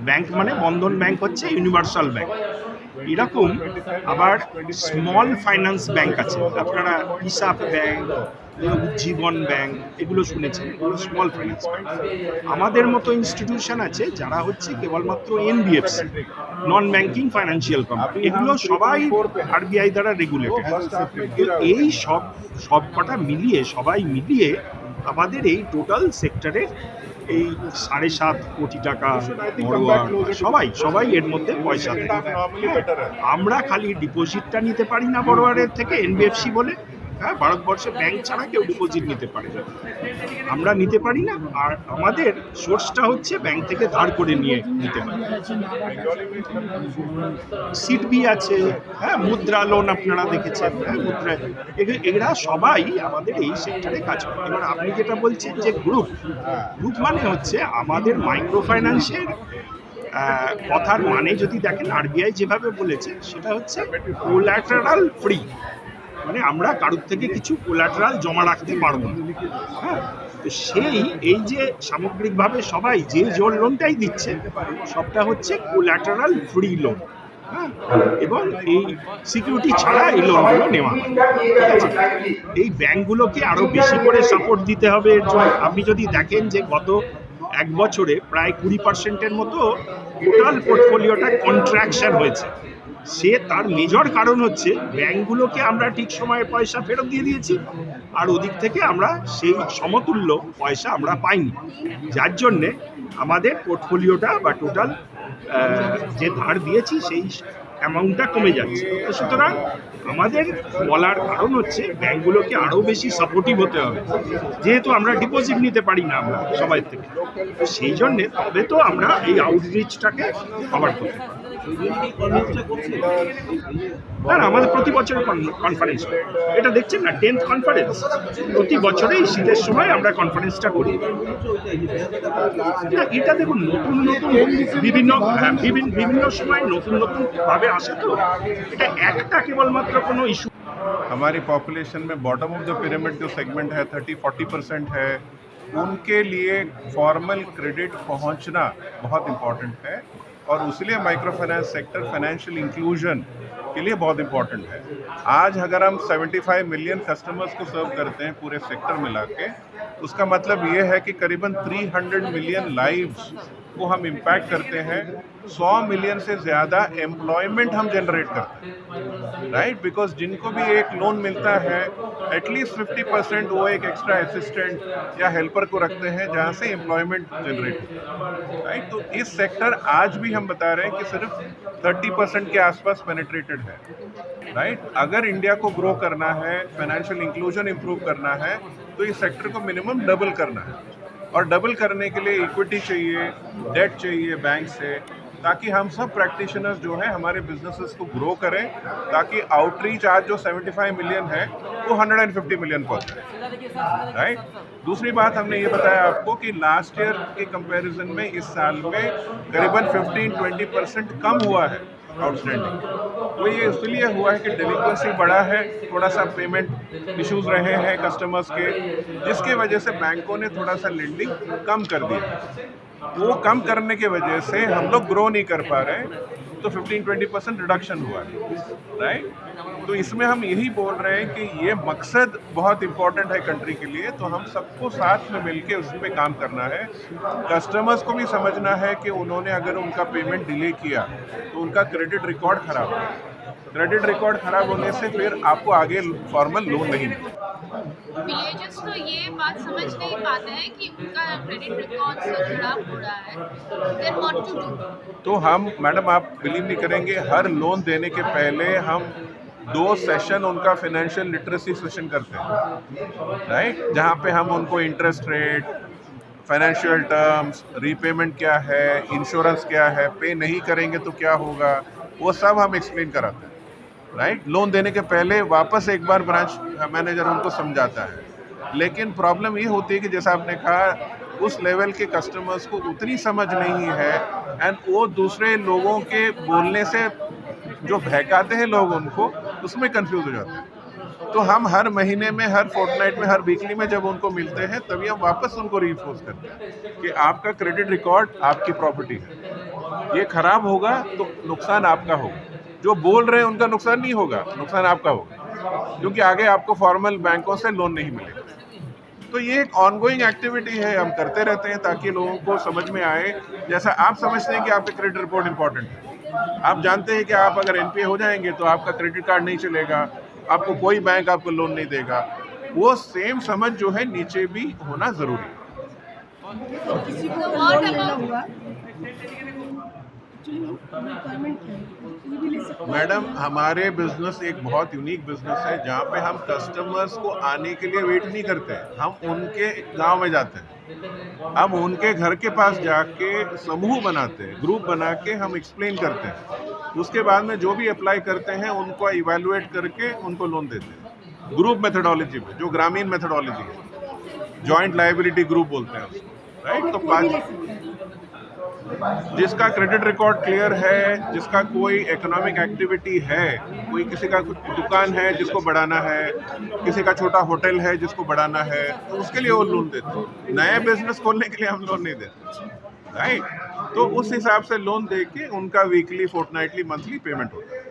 Bank মানে বন্ধন bank হচ্ছে universal bank. এরকম আবার স্মল ফাইন্যান্স ব্যাংক আছে, আপনারা ইসাফ ব্যাংক, উজ্জীবন ব্যাংক এগুলো শুনেছেন, এগুলো স্মল ফাইন্যান্স ব্যাংক। আমাদের মতো ইনস্টিটিউশন আছে যারা হচ্ছে কেবলমাত্র NBFC, non banking financial company, এগুলো সবাই আরবিআই দ্বারা রেগুলেটেড। এই সব কটা মিলিয়ে, সবাই মিলিয়ে আমাদের এই টোটাল সেক্টরের এই 7.5 কোটি টাকা সবাই এর মধ্যে পয়সা দেয়। আমরা খালি ডিপোজিটটা নিতে পারি না বড়োয়ারের থেকে, এনবিএফসি বলে। হ্যাঁ, ভারতবর্ষে ব্যাংক ছাড়া কেউ ডিপোজিট নিতে পারে না, আমরা নিতে পারি না। আর আমাদের সোর্সটা হচ্ছে ব্যাংক থেকে ধার করে নিতে পারি। সিডবি আছে, হ্যাঁ, মুদ্রা লোন আপনারা দেখেছেন, হ্যাঁ, মুদ্রা, এরা সবাই আমাদের এই সেক্টরে কাজ করে। এবার আপনি যেটা বলছেন যে গ্রুপ মানে হচ্ছে আমাদের মাইক্রো ফাইন্যান্সের কথার মানে যদি দেখেন, আরবিআই যেভাবে বলেছে সেটা হচ্ছে কোল্যাটারাল ফ্রি, মানে আমরা কারোর থেকে কিছু কোল্যাটারাল জমা রাখতে পারবো না। হ্যাঁ, তো এই যে সামগ্রিকভাবে সবাই যে লোনটাই দিচ্ছে সবটা হচ্ছে কোল্যাটারাল ফ্রি লোন। হ্যাঁ, এবং এই সিকিউরিটি ছাড়া এই লোনগুলো নেওয়া হয়। এই ব্যাংকগুলোকে আরো বেশি করে সাপোর্ট দিতে হবে এর জন্য। আপনি যদি দেখেন যে গত এক বছরে প্রায় 20% মতো টোটাল পোর্টফোলিওটা কন্ট্রাকশন হয়েছে, তার মেজর কারণ হচ্ছে ব্যাংকগুলোকে আমরা ঠিক সময়ে পয়সা ফেরত দিয়ে দিয়েছি, আর ওদিক থেকে আমরা সেই সমতুল্য পয়সা আমরা পাইনি, যার জন্যে আমাদের পোর্টফোলিওটা বা টোটাল যে ধার দিয়েছি সেই অ্যামাউন্টটা কমে যাচ্ছে। সুতরাং আমাদের বলার কারণ হচ্ছে ব্যাংকগুলোকে আরও বেশি সাপোর্টিভ হতে হবে, যেহেতু আমরা ডিপোজিট নিতে পারি না আমরা সবাই থেকে, সেই জন্যে তবে তো আমরা এই আউটরিচটাকে কভার করতে পারি। না, আমাদের প্রতি বছর কনফারেন্স, এটা দেখছেন না 10th কনফারেন্স, প্রতি বছরেই শীতের সময় আমরা কনফারেন্সটা করি। না, এটা দেখুন নতুন বিভিন্ন সময় নতুন ভাবে আসে, তো এটা একটা কেবলমাত্র কোনো ইস্যু। हमारी पॉपुलेशन में बॉटम ऑफ द पिरामिड जो सेगमेंट है 30-40% है, उनके लिए फॉर्मल क्रेडिट पहुंचना बहुत इम्पॉर्टेंट है, और उसलिए micro finance sector financial inclusion के लिए बहुत इम्पॉर्टेंट है। आज अगर हम 75 मिलियन कस्टमर्स को सर्व करते हैं पूरे सेक्टर मिला के, उसका मतलब ये है कि करीबन 300 मिलियन लाइव्स को हम इम्पैक्ट करते हैं, 100 मिलियन से ज़्यादा एम्प्लॉयमेंट हम जनरेट करते हैं, राइट। बिकॉज जिनको भी एक लोन मिलता है एटलीस्ट 50% वो एक एक्स्ट्रा असिस्टेंट या हेल्पर को रखते हैं जहाँ से एम्प्लॉयमेंट जनरेट होता है, राइट। तो इस सेक्टर आज भी हम बता रहे हैं कि सिर्फ 30% के आसपास पेनिट्रेटेड है, राइट। अगर इंडिया को ग्रो करना है, फाइनेंशियल इंक्लूजन इम्प्रूव करना है, तो इस सेक्टर को मिनिमम डबल करना है, और डबल करने के लिए इक्विटी चाहिए, डेट चाहिए बैंक से, ताकि हम सब प्रैक्टिशनर्स जो हैं हमारे बिजनेसेस को ग्रो करें, ताकि आउटरीच आज जो 75 मिलियन है वो 150 मिलियन पहुँचे, राइट। दूसरी बात हमने ये बताया आपको कि लास्ट ईयर के कंपैरिजन में इस साल में करीबन 15-20% कम हुआ है आउटस्टैंडिंग। वो ये इसलिए हुआ है कि डेलिक्वेंसी बढ़ा है, थोड़ा सा पेमेंट इश्यूज रहे हैं कस्टमर्स के, जिसके वजह से बैंकों ने थोड़ा सा लेंडिंग कम कर दिया। वो कम करने की वजह से हम लोग ग्रो नहीं कर पा रहे, तो 15-20% रिडक्शन हुआ है, राइट। तो इसमें हम यही बोल रहे हैं कि ये मकसद बहुत इम्पोर्टेंट है कंट्री के लिए, तो हम सबको साथ में मिलके उस पर काम करना है। कस्टमर्स को भी समझना है कि उन्होंने अगर उनका पेमेंट डिले किया तो उनका क्रेडिट रिकॉर्ड खराब है, क्रेडिट रिकॉर्ड खराब होने से फिर आपको आगे फॉर्मल लोन नहीं मिलेगा। विलेजर्स तो ये बात समझ नहीं पाते हैं कि उनका क्रेडिट रिकॉर्ड से खराब हो रहा है, देन व्हाट टू डू। तो हम, मैडम आप बिलीव नहीं करेंगे, हर लोन देने के पहले हम 2 सेशन उनका फाइनेंशियल लिटरेसी सेशन करते हैं, राइट, जहाँ पे हम उनको interest rate, financial terms, repayment क्या है, इंश्योरेंस क्या है, पे नहीं करेंगे तो क्या होगा, वो सब हम एक्सप्लेन कराते हैं, राइट। लोन देने के पहले वापस एक बार ब्रांच मैनेजर उनको समझाता है, लेकिन प्रॉब्लम ये होती है कि जैसा आपने कहा उस लेवल के कस्टमर्स को उतनी समझ नहीं है, एंड वो दूसरे लोगों के बोलने से जो बहकाते हैं लोग उनको, उसमें कंफ्यूज हो जाते हैं। तो हम हर महीने में, हर फोर्टनाइट में, हर वीकली में जब उनको मिलते हैं तभी हम वापस उनको रीइंफोर्स करते हैं कि आपका क्रेडिट रिकॉर्ड आपकी प्रॉपर्टी है, ये खराब होगा तो नुकसान आपका होगा, जो बोल रहे हैं उनका नुकसान नहीं होगा, नुकसान आपका होगा, क्योंकि आगे आपको फॉर्मल बैंकों से लोन नहीं मिलेगा। तो ये एक ऑनगोइंग एक्टिविटी है, हम करते रहते हैं ताकि लोगों को समझ में आए। जैसा आप समझते हैं कि आपके क्रेडिट रिपोर्ट इंपॉर्टेंट है, आप जानते हैं कि आप अगर एनपीए हो जाएंगे तो आपका क्रेडिट कार्ड नहीं चलेगा, आपको कोई बैंक आपको लोन नहीं देगा, वो सेम समझ जो है नीचे भी होना जरूरी है। किसी को तो लोन और लेना अब- हुआ एक्चुअली रिक्वायरमेंट क्या है, ये भी ले सकते हैं। मैडम, हमारे बिजनेस एक बहुत यूनिक बिजनेस है जहाँ पे हम कस्टमर्स को आने के लिए वेट नहीं करते हैं, हम उनके गांव में जाते हैं, हम उनके घर के पास जाके समूह बनाते हैं, ग्रुप बना के हम एक्सप्लेन करते हैं, उसके बाद में जो भी अप्लाई करते हैं उनको इवैल्यूएट करके उनको लोन देते हैं ग्रुप मेथडोलॉजी में, जो ग्रामीण मेथडोलॉजी है, जॉइंट लायबिलिटी ग्रुप बोलते हैं उसको, राइट। तो कोई भी ले पाँच सकता है। जिसका क्रेडिट रिकॉर्ड क्लियर है, जिसका कोई इकोनॉमिक एक्टिविटी है, कोई किसी का कुछ दुकान है जिसको बढ़ाना है, किसी का छोटा होटल है जिसको बढ़ाना है, तो उसके लिए वो लोन देते हैं। नए बिजनेस खोलने के लिए हम लोन नहीं देते, राइट। तो उस हिसाब से लोन दे के उनका वीकली, फोर्टनाइटली, मंथली पेमेंट होता है।